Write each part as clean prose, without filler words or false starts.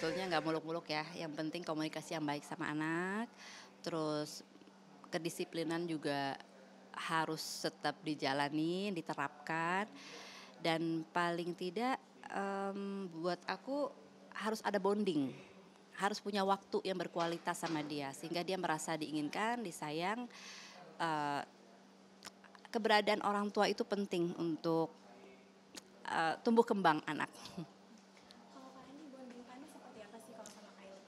sebetulnya nggak muluk-muluk ya. Yang penting komunikasi yang baik sama anak. Terus kedisiplinan juga harus tetap dijalani, diterapkan. Dan paling tidak buat aku harus ada bonding. Harus punya waktu yang berkualitas sama dia sehingga dia merasa diinginkan, disayang. Eh, Keberadaan orang tua itu penting untuk tumbuh kembang anak. Kalau Kak Andi bonding time seperti apa sih kalau sama Kylie?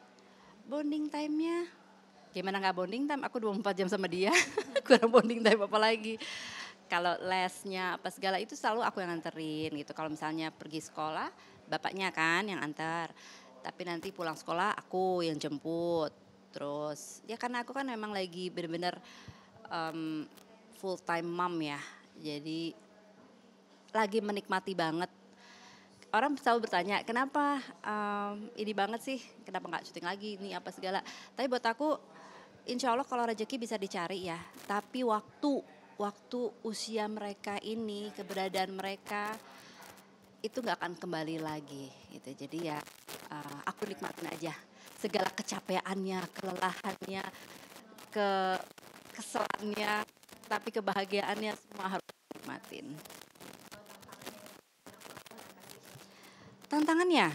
Bonding time-nya gimana nggak bonding time? Aku 24 jam sama dia. Kurang bonding time apa lagi? Kalau lesnya apa segala itu selalu aku yang nganterin gitu. Kalau misalnya pergi sekolah, bapaknya kan yang antar. Tapi nanti pulang sekolah aku yang jemput. Terus ya karena aku kan memang lagi bener-bener full time mom ya. Jadi lagi menikmati banget. Orang selalu bertanya, kenapa ini banget sih, kenapa nggak syuting lagi, ini apa segala. Tapi buat aku, insya Allah kalau rezeki bisa dicari ya. Tapi waktu usia mereka ini, keberadaan mereka itu nggak akan kembali lagi gitu. Jadi ya aku nikmatin aja segala kecapeannya, kelelahannya, kekesalannya, tapi kebahagiaannya semua harus nikmatin. Tantangannya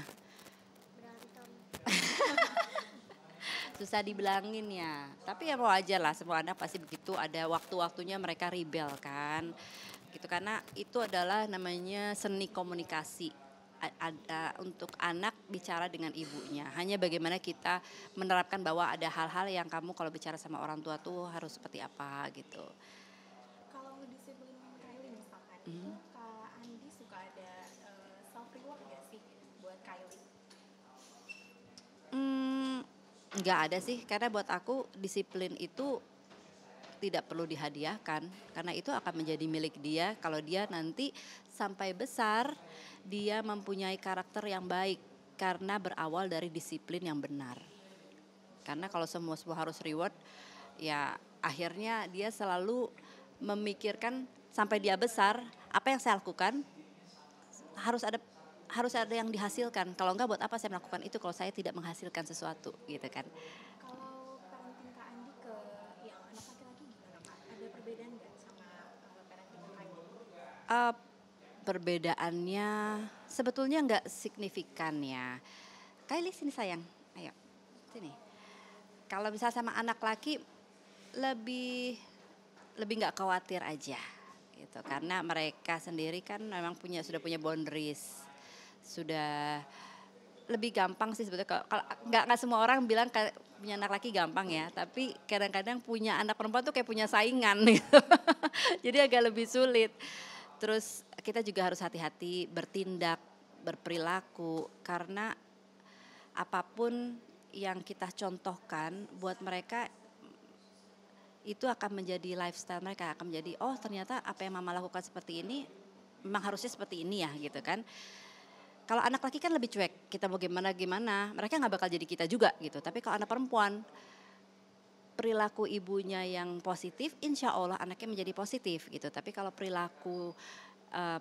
Berantem. susah dibilangin ya. Tapi ya mau aja lah, semua anak pasti begitu. Ada waktu-waktunya mereka rebel kan. Gitu karena itu adalah namanya seni komunikasi. Ada untuk anak bicara dengan ibunya. Hanya bagaimana kita menerapkan bahwa ada hal-hal yang kamu kalau bicara sama orang tua tuh harus seperti apa gitu. Kalau ngedisiplin Kylie misalkan, itu Kak Andi suka ada self reward gak sih buat Kylie? Nggak ada sih, karena buat aku disiplin itu tidak perlu dihadiahkan karena itu akan menjadi milik dia kalau dia nanti sampai besar dia mempunyai karakter yang baik karena berawal dari disiplin yang benar. Karena kalau semua harus reward ya akhirnya dia selalu memikirkan sampai dia besar apa yang saya lakukan harus ada yang dihasilkan. Kalau enggak buat apa saya melakukan itu kalau saya tidak menghasilkan sesuatu gitu kan. Kalau parenting Kak Andi ke yang anak laki-laki gimana Kak? Ada perbedaan nggak sama parenting Kak Kylie? Eh, Perbedaannya sebetulnya nggak signifikan ya. Kylie sini sayang, ayo sini. Kalau misalnya sama anak laki lebih nggak khawatir aja gitu karena mereka sendiri kan memang sudah punya boundaries, sudah lebih gampang sih sebetulnya. Kalau nggak semua orang bilang punya anak laki gampang ya, tapi kadang-kadang punya anak perempuan tuh kayak punya saingan gitu. Jadi agak lebih sulit. Terus kita juga harus hati-hati bertindak, berperilaku karena apapun yang kita contohkan buat mereka itu akan menjadi lifestyle mereka, akan menjadi oh ternyata apa yang mama lakukan seperti ini memang harusnya seperti ini ya gitu kan. Kalau anak laki kan lebih cuek, kita mau gimana mereka nggak bakal jadi kita juga gitu. Tapi kalau anak perempuan perilaku ibunya yang positif, insya Allah anaknya menjadi positif gitu. Tapi kalau perilaku uh,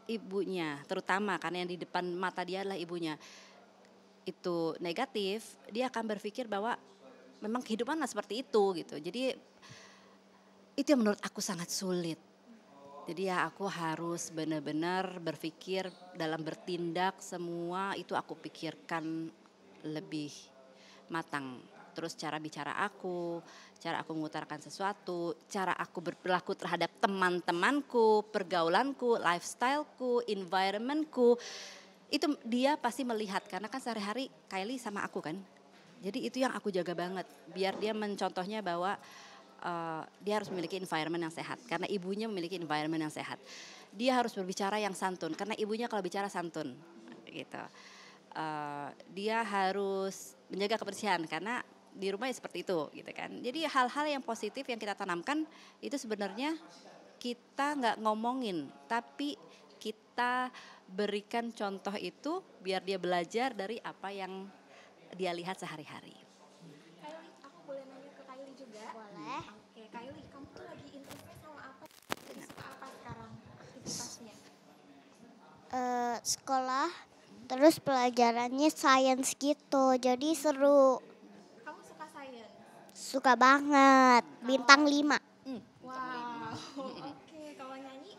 ibunya, terutama karena yang di depan mata dia adalah ibunya, itu negatif, dia akan berpikir bahwa memang kehidupan lah seperti itu gitu. Jadi itu yang menurut aku sangat sulit. Jadi ya aku harus benar-benar berpikir dalam bertindak semua itu aku pikirkan lebih matang. Terus cara bicara aku, cara aku mengutarakan sesuatu, cara aku berperilaku terhadap teman-temanku, pergaulanku, lifestyleku, environmentku. Itu dia pasti melihat karena kan sehari-hari Kylie sama aku kan. Jadi itu yang aku jaga banget biar dia mencontohnya bahwa dia harus memiliki environment yang sehat karena ibunya memiliki environment yang sehat. Dia harus berbicara yang santun karena ibunya kalau bicara santun gitu. Dia harus menjaga kebersihan karena di rumah ya seperti itu gitu kan. Jadi hal-hal yang positif yang kita tanamkan itu sebenarnya kita nggak ngomongin tapi kita berikan contoh itu biar dia belajar dari apa yang dia lihat sehari-hari. Kylie, aku boleh nanya ke Kylie juga? Boleh. Oke, Kylie, kamu tuh lagi interest sama apa? Lagi suka apa sekarang aktivitasnya? Sekolah, Terus pelajarannya sains gitu, jadi seru. Kamu suka sains? Suka banget, bintang 5. Wow. Oke, kalau nyanyi?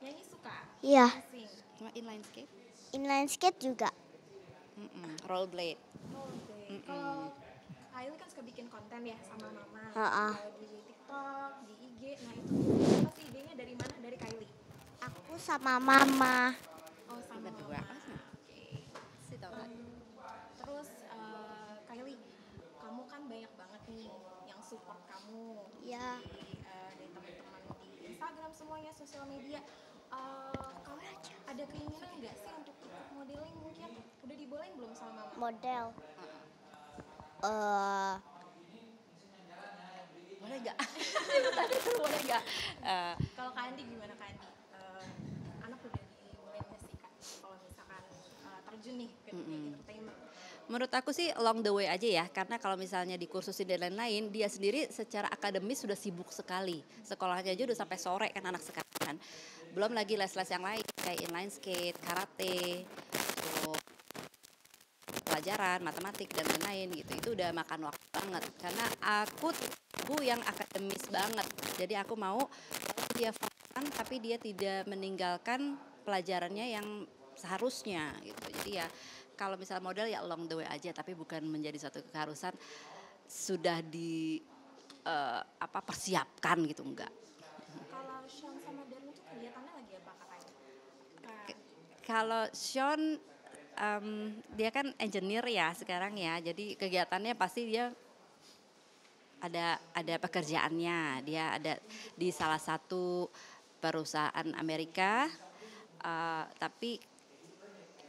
Nyanyi suka? Iya, Sing. Sama inline skate, inline skate juga. rollerblade. Oke. Kalau Kylie kan suka bikin konten ya sama mama. Ha-ah. Kalau di TikTok, di IG, nah itu apa sih idenya dari mana? Dari Kylie? Aku sama mama. Oh, sama Berdua. mama. Oke. Si tahu tak? Terus Kylie, kamu kan banyak banget nih yang support kamu Ya, dari teman-teman di Instagram semuanya sosial media. Kamu ada keinginan nggak sih untuk ikut modeling mungkin? Udah dibolehin belum sama mama? model. Eh, Boleh nggak? Tadi tuh boleh nggak? Kalau Kak Andi gimana Kak Andi? Anak udah dibolehin nggak sih Kak? Kalau misalkan terjun nih ke dunia entertainment. Menurut aku sih along the way aja ya, karena kalau misalnya dikursusin dan lain-lain, dia sendiri secara akademis sudah sibuk sekali. Sekolahnya aja udah sampai sore kan anak sekarang kan. Belum lagi les-les yang lain kayak inline skate, karate, terus pelajaran, matematik dan lain-lain gitu. Itu udah makan waktu banget. Karena aku yang akademis banget. Jadi aku mau dia fun tapi dia tidak meninggalkan pelajarannya yang seharusnya gitu. Jadi ya kalau misalnya model ya along the way aja tapi bukan menjadi suatu keharusan sudah persiapkan gitu enggak. Kalau Sean sama Darren tuh kegiatannya lagi apa katanya? Kalau Sean dia kan engineer ya sekarang ya. Jadi kegiatannya pasti dia ada pekerjaannya. Dia ada di salah satu perusahaan Amerika tapi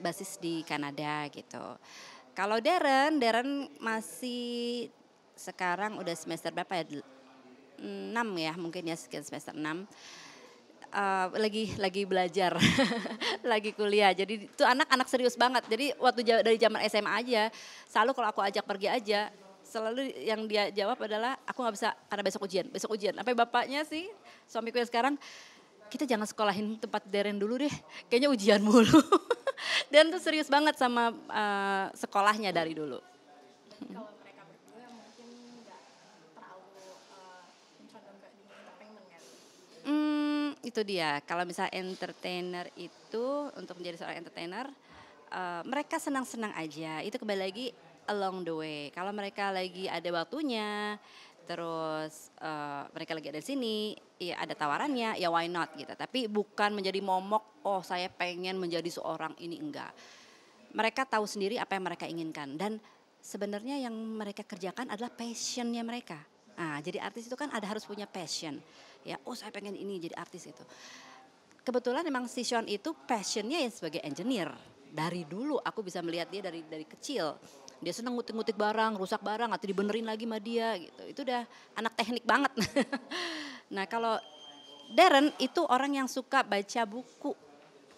basis di Kanada gitu. Kalau Darren masih sekarang udah semester berapa ya? 6 ya mungkin ya sekitar semester 6. Lagi belajar, lagi kuliah. Jadi itu anak-anak serius banget. Jadi waktu dari zaman SMA aja, selalu kalau aku ajak pergi aja, selalu yang dia jawab adalah aku nggak bisa karena besok ujian. Sampai bapaknya sih, suamiku yang sekarang, kita jangan sekolahin tempat Darren dulu deh, kayaknya ujian mulu. Dan tuh serius banget sama sekolahnya dari dulu. Kalau mereka berdua mungkin nggak terlalu mencondong ke dunia entertainment kan? Itu dia. Kalau misalnya entertainer itu untuk menjadi seorang entertainer, mereka senang-senang aja. Itu kembali lagi along the way. Kalau mereka lagi ada waktunya, terus mereka lagi ada di sini, ya ada tawarannya, ya why not gitu. Tapi bukan menjadi momok, oh saya pengen menjadi seorang ini, enggak. Mereka tahu sendiri apa yang mereka inginkan dan sebenarnya yang mereka kerjakan adalah passionnya mereka. Nah, jadi artis itu kan harus punya passion. Ya, oh saya pengen ini jadi artis itu. Kebetulan memang si Sean itu passionnya ya sebagai engineer. Dari dulu aku bisa melihat dia dari kecil. Dia seneng ngutik-ngutik barang, rusak barang atau dibenerin lagi sama dia gitu. Itu udah anak teknik banget. Nah, kalau Darren itu orang yang suka baca buku.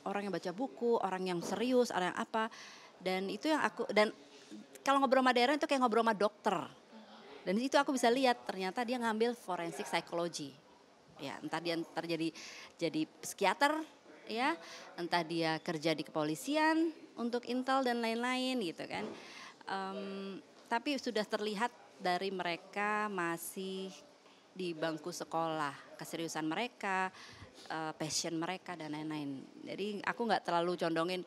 Orang yang baca buku, orang yang serius, orang yang apa. Dan itu yang dan kalau ngobrol sama Darren itu kayak ngobrol sama dokter. Dan di situ aku bisa lihat ternyata dia ngambil forensic psychology. Ya, entah dia jadi psikiater ya, entah dia kerja di kepolisian untuk intel dan lain-lain gitu kan. Tapi sudah terlihat dari mereka masih di bangku sekolah, keseriusan mereka, passion mereka dan lain-lain. Jadi aku nggak terlalu condongin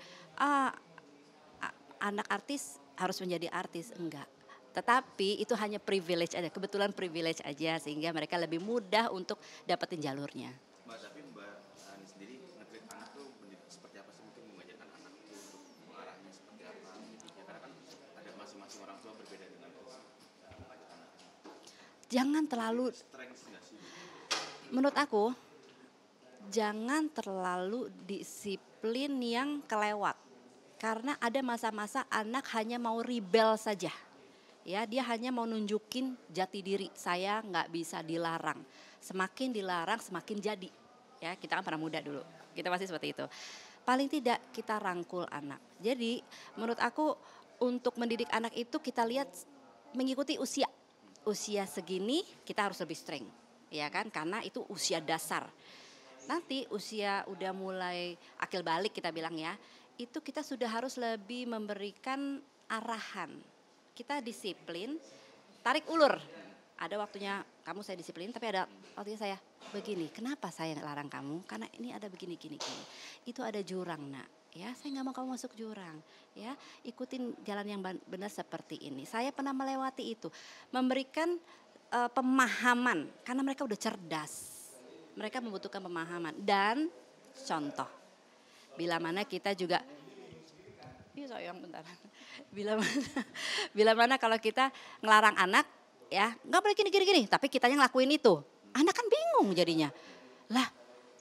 anak artis harus menjadi artis, enggak. Tetapi itu hanya privilege aja, kebetulan privilege aja sehingga mereka lebih mudah untuk dapetin jalurnya. Mbak, tapi Mbak Ani sendiri nge-treat anak tuh seperti apa sih, mungkin mengajarkan anak tuh untuk mengarahnya seperti apa gitu ya, karena kan ada masing-masing orang tua berbeda dengan mengajar anak. Jangan terlalu, Strength nggak sih? menurut aku jangan terlalu disiplin yang kelewat. Karena ada masa-masa anak hanya mau rebel saja. Ya, dia hanya mau nunjukin jati diri. Saya nggak bisa dilarang. Semakin dilarang semakin jadi. Ya, kita kan pernah muda dulu. Kita pasti seperti itu. Paling tidak kita rangkul anak. Jadi menurut aku untuk mendidik anak itu kita lihat mengikuti usia. Usia segini kita harus lebih strength. Ya kan, karena itu usia dasar. Nanti usia udah mulai akil balik kita bilang ya. itu kita sudah harus lebih memberikan arahan. Kita disiplin, tarik ulur. Ada waktunya kamu saya disiplin, tapi ada waktunya saya begini. Kenapa saya larang kamu? Karena ini ada begini, gini. Itu ada jurang, nak. Ya, saya nggak mau kamu masuk jurang. Ya, ikutin jalan yang benar seperti ini. Saya pernah melewati itu, memberikan pemahaman karena mereka udah cerdas. Mereka membutuhkan pemahaman dan contoh. Bila mana kita juga, iya sayang bentar. Bila mana kalau kita ngelarang anak, ya nggak boleh gini, tapi kitanya ngelakuin itu, anak kan bingung jadinya. Lah,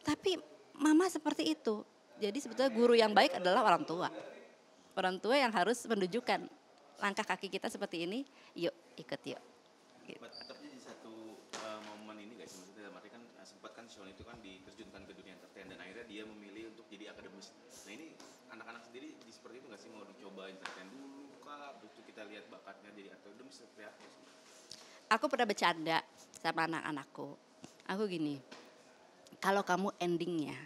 tapi mama seperti itu. Jadi sebetulnya guru yang baik adalah orang tua. Orang tua yang harus menunjukkan langkah kaki kita seperti ini, yuk ikut yuk. Gitu. Tapi di satu momen ini guys, maksudnya dalam arti kan sempat kan Sean itu kan diterjunkan ke dunia entertain dan akhirnya dia memilih untuk jadi akademis. Nah ini anak-anak sendiri seperti itu nggak sih, mau dicoba entertain dulu kah? Terus kita lihat bakatnya jadi akademis seperti apa sih? Aku pernah bercanda sama anak-anakku. Aku gini, kalau kamu endingnya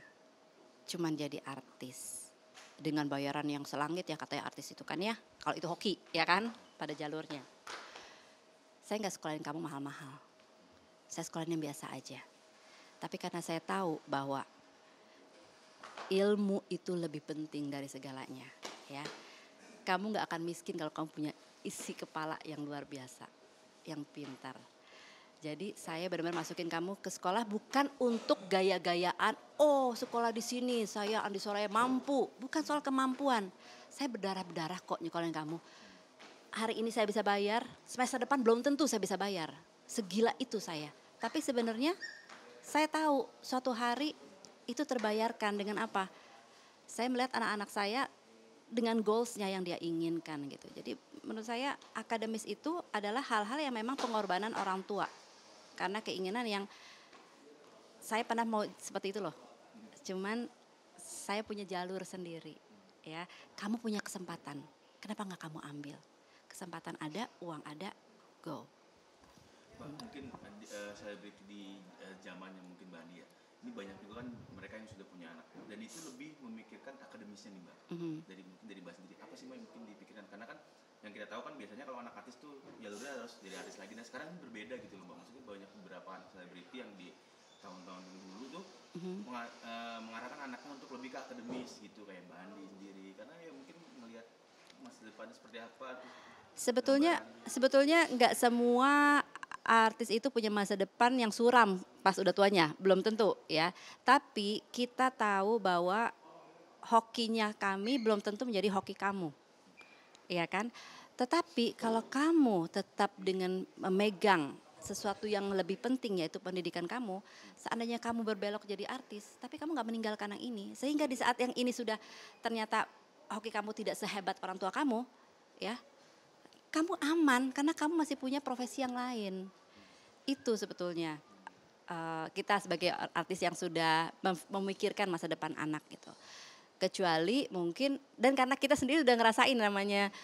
cuman jadi artis dengan bayaran yang selangit ya katanya artis itu kan ya. Kalau itu hoki ya kan pada jalurnya. Saya nggak sekolahin kamu mahal-mahal. Saya sekolahin yang biasa aja. Tapi karena saya tahu bahwa ilmu itu lebih penting dari segalanya, ya. Kamu nggak akan miskin kalau kamu punya isi kepala yang luar biasa, yang pintar. Jadi saya benar-benar masukin kamu ke sekolah bukan untuk gaya-gayaan. Oh, sekolah di sini saya Andi Soraya mampu. Bukan soal kemampuan. Saya berdarah-berdarah kok nyekolahin kamu. Hari ini saya bisa bayar, semester depan belum tentu saya bisa bayar. Segila itu saya. Tapi sebenarnya saya tahu suatu hari itu terbayarkan dengan apa? Saya melihat anak-anak saya dengan goalsnya yang dia inginkan gitu. Jadi menurut saya akademis itu adalah hal-hal yang memang pengorbanan orang tua. Karena keinginan yang saya pernah mau seperti itu loh. Cuman saya punya jalur sendiri ya. Kamu punya kesempatan, kenapa nggak kamu ambil? Kesempatan ada, uang ada, go. Mungkin selebriti di zaman yang mungkin Mbak Andi ya, ini banyak juga kan mereka yang sudah punya anak dan itu lebih memikirkan akademisnya nih Mbak. Dari Mbak sendiri apa sih Mbak yang mungkin dipikirkan, karena kan yang kita tahu kan biasanya kalau anak artis tuh jalurnya harus jadi artis lagi. Nah sekarang berbeda gitu loh Mbak, maksudnya banyak beberapa selebriti yang di tahun-tahun dulu tuh mengarahkan anaknya untuk lebih ke akademis gitu, kayak Mbak Andi sendiri, karena ya mungkin melihat masa depan seperti apa. Sebetulnya nggak semua artis itu punya masa depan yang suram pas udah tuanya, belum tentu ya. Tapi kita tahu bahwa hokinya kami belum tentu menjadi hoki kamu, ya kan? Tetapi kalau kamu tetap dengan memegang sesuatu yang lebih penting yaitu pendidikan kamu, seandainya kamu berbelok jadi artis, tapi kamu nggak meninggalkan yang ini, sehingga di saat yang ini sudah ternyata hoki kamu tidak sehebat orang tua kamu, ya, kamu aman karena kamu masih punya profesi yang lain. Itu sebetulnya kita sebagai artis yang sudah memikirkan masa depan anak gitu. Kecuali mungkin, dan karena kita sendiri udah ngerasain namanya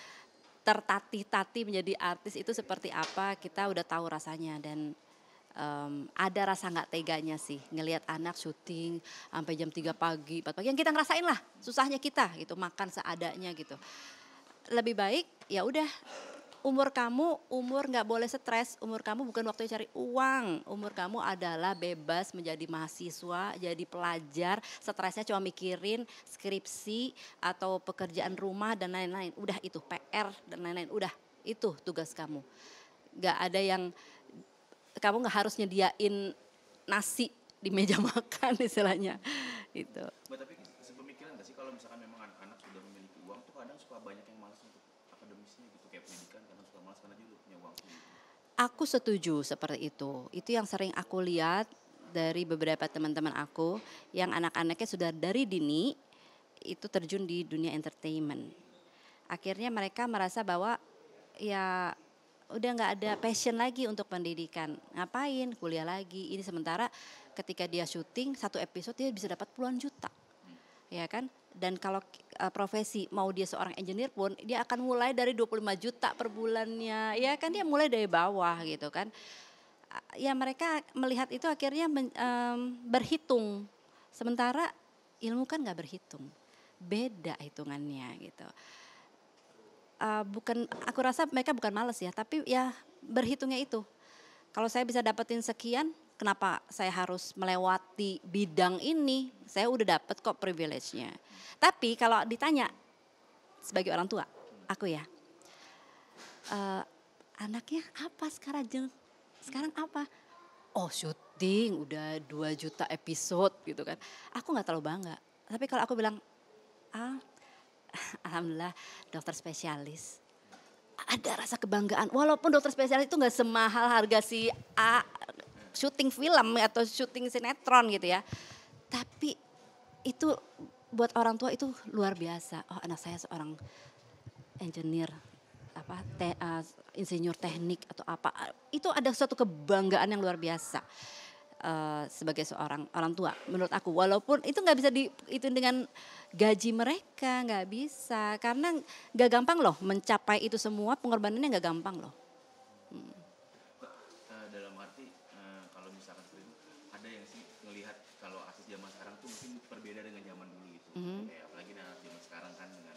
tertatih-tatih menjadi artis itu seperti apa, kita udah tahu rasanya. Dan ada rasa nggak teganya sih ngelihat anak syuting sampai jam 3 pagi, 4 pagi, yang kita ngerasain lah susahnya kita gitu, makan seadanya gitu. Lebih baik ya udah, umur nggak boleh stres, umur kamu bukan waktu cari uang, umur kamu adalah bebas menjadi mahasiswa, jadi pelajar, stresnya cuma mikirin skripsi atau pekerjaan rumah dan lain-lain, udah itu PR dan lain-lain, udah itu tugas kamu. Nggak ada yang, kamu nggak harus nyediain nasi di meja makan istilahnya itu. Tapi sepemikiran nggak sih kalau misalkan memang anak-anak sudah memiliki uang tuh kadang suka banyak yang malas untuk akademisnya gitu, kayak pendidikan, kadang suka malas karena dia udah punya uang gitu. Aku setuju seperti itu. Itu yang sering aku lihat dari beberapa teman-teman aku yang anak-anaknya sudah dari dini itu terjun di dunia entertainment. Akhirnya mereka merasa bahwa ya udah nggak ada passion lagi untuk pendidikan. Ngapain kuliah lagi? Ini sementara ketika dia syuting satu episode dia bisa dapat puluhan juta. Ya kan? Dan kalau profesi mau dia seorang engineer pun dia akan mulai dari 25 juta per bulannya. Ya kan, dia mulai dari bawah gitu kan. Ya mereka melihat itu akhirnya berhitung. Sementara ilmu kan nggak berhitung. beda hitungannya gitu. Bukan, aku rasa mereka bukan males ya, tapi ya berhitungnya itu. Kalau saya bisa dapetin sekian, kenapa saya harus melewati bidang ini? Saya udah dapet kok privilege-nya. Tapi kalau ditanya sebagai orang tua, aku ya, anaknya apa sekarang Jeng? Sekarang apa? Oh syuting udah 2 juta episode gitu kan. Aku gak terlalu bangga. Tapi kalau aku bilang, alhamdulillah dokter spesialis. Ada rasa kebanggaan. Walaupun dokter spesialis itu gak semahal harga si A syuting film atau syuting sinetron gitu ya. Tapi itu buat orang tua itu luar biasa. Oh anak saya seorang engineer, insinyur teknik atau apa. Itu ada suatu kebanggaan yang luar biasa. Sebagai seorang orang tua menurut aku, walaupun itu nggak bisa dihitung dengan gaji mereka, nggak bisa, karena nggak gampang loh mencapai itu semua, pengorbanannya nggak gampang loh. Dalam arti kalau misalkan seperti itu, ada yang sih ngelihat kalau artis zaman sekarang tuh mungkin berbeda dengan zaman dulu gitu. Kayak apalagi anak zaman sekarang kan dengan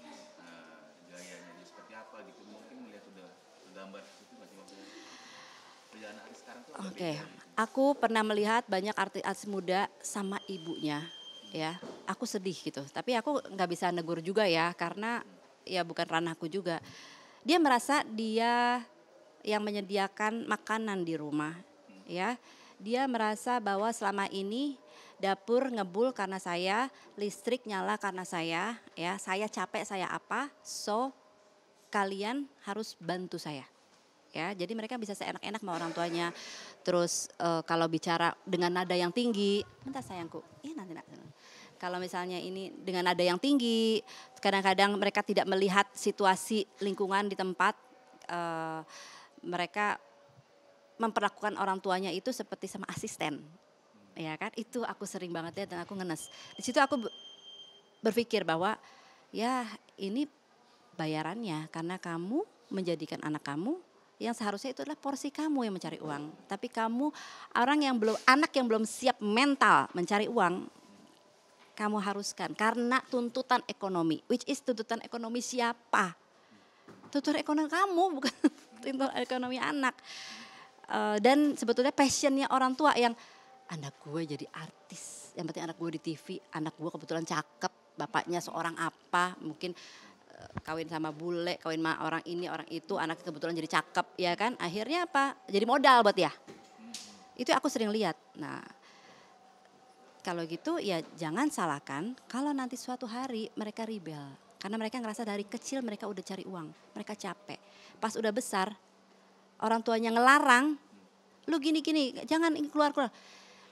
gayanya dia seperti apa gitu, mungkin melihat udah tergambar itu nggak sih maksudnya perjalanan artis sekarang tuh agak beda gitu. Aku pernah melihat banyak artis muda sama ibunya, ya. Aku sedih gitu. Tapi aku nggak bisa negur juga ya, karena ya bukan ranahku juga. Dia merasa dia yang menyediakan makanan di rumah, ya. Dia merasa bahwa selama ini dapur ngebul karena saya, listrik nyala karena saya, ya. Saya capek, saya apa, so kalian harus bantu saya. Ya, jadi mereka bisa seenak-enak sama orang tuanya. Terus kalau bicara dengan nada yang tinggi, bentar sayangku, nanti. Kalau misalnya ini dengan nada yang tinggi, kadang-kadang mereka tidak melihat situasi lingkungan di tempat, mereka memperlakukan orang tuanya itu seperti sama asisten, ya kan? Itu aku sering banget lihat dan aku ngenes. Di situ aku berpikir bahwa ya ini bayarannya karena kamu menjadikan anak kamu yang seharusnya itu adalah porsi kamu yang mencari uang. Tapi kamu anak yang belum siap mental mencari uang, kamu haruskan karena tuntutan ekonomi. Which is tuntutan ekonomi siapa? Tuntutan ekonomi kamu, bukan tuntutan ekonomi anak. Dan sebetulnya passionnya orang tua yang anak gue jadi artis. Yang penting anak gue di TV, anak gue kebetulan cakep, bapaknya seorang apa, mungkin kawin sama bule, kawin sama orang ini, orang itu, anaknya kebetulan jadi cakep, ya kan? Akhirnya apa? Jadi modal buat ya. Itu aku sering lihat. Nah, kalau gitu ya jangan salahkan kalau nanti suatu hari mereka rebel. Karena mereka ngerasa dari kecil mereka udah cari uang, mereka capek. Pas udah besar, orang tuanya ngelarang, lu gini-gini, jangan keluar-keluar.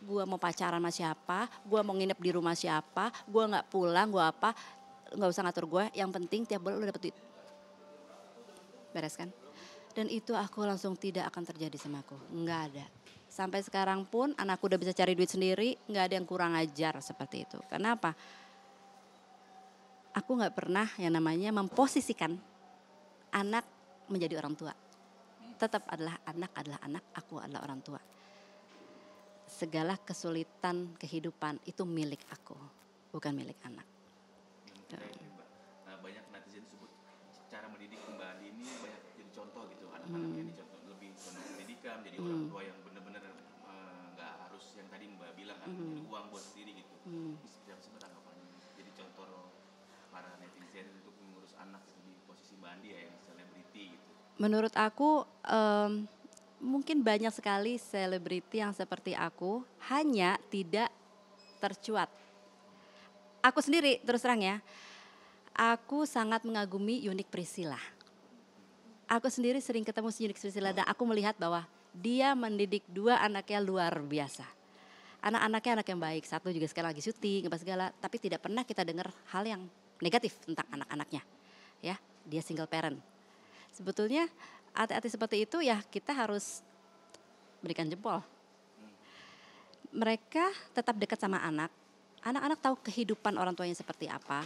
Gua mau pacaran sama siapa, gua mau nginep di rumah siapa, gua gak pulang, gua apa. Nggak usah ngatur gue, yang penting tiap bulan udah dapet duit. Beres kan? Dan itu aku langsung tidak akan terjadi sama aku, nggak ada. Sampai sekarang pun anakku udah bisa cari duit sendiri, nggak ada yang kurang ajar seperti itu. Kenapa? Aku nggak pernah yang namanya memposisikan anak menjadi orang tua. Tetap adalah anak, aku adalah orang tua. Segala kesulitan kehidupan itu milik aku, bukan milik anak. Nah, banyak netizen sebut cara mendidik Mbak Andi ini banyak jadi contoh gitu, anak-anak yang dicontoh lebih penuh pendidikan, jadi orang tua yang benar-benar nggak harus yang tadi Mbak bilang kan jadi uang buat sendiri gitu. Seperti apa tanggapannya? Jadi contoh para netizen untuk mengurus anak itu di posisi Mbak Andi ya, yang selebriti gitu. Menurut aku mungkin banyak sekali selebriti yang seperti aku, hanya tidak tercuat. Aku sendiri terus terang ya, aku sangat mengagumi Yunik Priscilla. Aku sendiri sering ketemu si Yunik Priscilla dan aku melihat bahwa dia mendidik 2 anaknya luar biasa. Anak-anaknya anak yang baik, satu juga sekarang lagi syuting, apa segala, tapi tidak pernah kita dengar hal yang negatif tentang anak-anaknya. Ya, dia single parent. Sebetulnya artis-artis seperti itu ya kita harus berikan jempol. Mereka tetap dekat sama anak. Anak-anak tahu kehidupan orang tuanya seperti apa,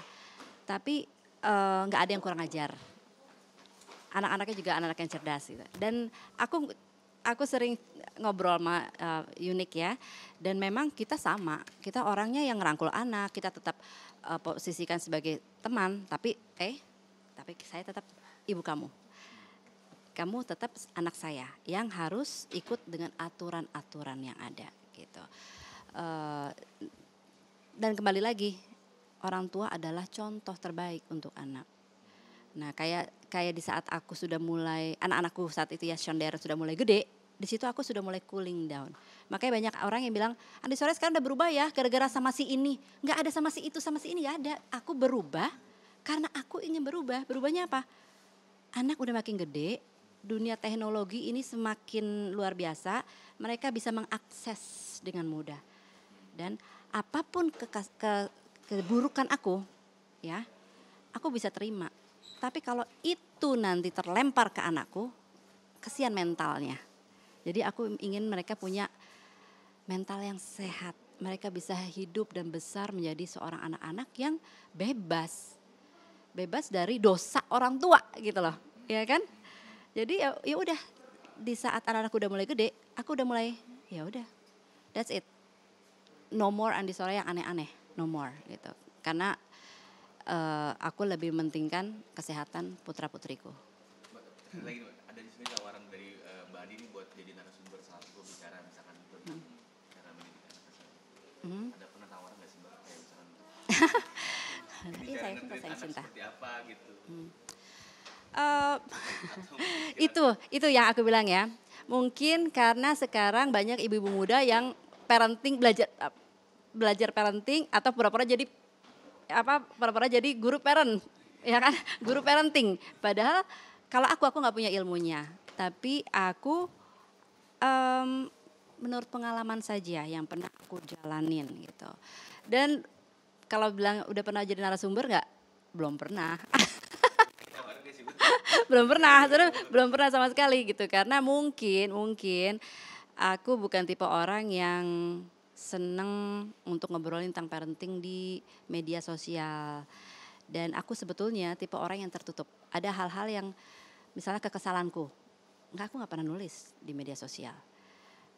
tapi nggak ada yang kurang ajar. Anak-anaknya juga anak-anak yang cerdas gitu. Dan aku sering ngobrol sama Yunik ya, dan memang kita sama. Kita orangnya yang ngerangkul anak, kita tetap posisikan sebagai teman, tapi saya tetap ibu kamu. Kamu tetap anak saya yang harus ikut dengan aturan-aturan yang ada gitu. Dan kembali lagi, orang tua adalah contoh terbaik untuk anak. Nah, kayak di saat aku sudah mulai, anak-anakku saat itu ya Shondera sudah mulai gede, di situ aku sudah mulai cooling down. Makanya banyak orang yang bilang, Andi Sore sekarang udah berubah ya gara-gara sama si ini. Nggak ada sama si itu, sama si ini, nggak ada. Aku berubah karena aku ingin berubah. Berubahnya apa? Anak udah makin gede, dunia teknologi ini semakin luar biasa, mereka bisa mengakses dengan mudah. Dan apapun keburukan aku, ya, aku bisa terima. Tapi kalau itu nanti terlempar ke anakku, kesian mentalnya. Jadi aku ingin mereka punya mental yang sehat. Mereka bisa hidup dan besar menjadi seorang anak-anak yang bebas. Bebas dari dosa orang tua gitu loh, ya kan? Jadi ya udah, di saat anak-anakku udah mulai gede, aku udah mulai ya udah, that's it. No more Andi Soraya yang aneh-aneh, no more gitu. Karena aku lebih mementingkan kesehatan putra-putriku. Lagi ada di sini tawaran dari Mbak Andi ini buat jadi narasumber saat gue bicara misalkan tentang cara mendidik anak saya. Ada pernah tawaran nggak sih Mbak kayak misalkan bicara tentang anak seperti apa gitu? Itu yang aku bilang ya. Mungkin karena sekarang banyak ibu-ibu muda yang parenting belajar parenting atau pura-pura jadi guru parent, ya kan, guru parenting. Padahal kalau aku nggak punya ilmunya, tapi aku menurut pengalaman saja yang pernah aku jalanin gitu. Dan kalau bilang udah pernah jadi narasumber nggak? Belum pernah. belum pernah sama sekali gitu. Karena mungkin aku bukan tipe orang yang seneng untuk ngobrolin tentang parenting di media sosial. Dan aku sebetulnya tipe orang yang tertutup. Ada hal-hal yang misalnya kekesalanku, aku nggak pernah nulis di media sosial.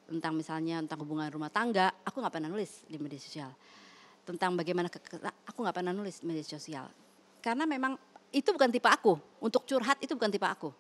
Tentang misalnya tentang hubungan rumah tangga, aku nggak pernah nulis di media sosial. Tentang bagaimana aku nggak pernah nulis di media sosial. Karena memang itu bukan tipe aku. Untuk curhat itu bukan tipe aku.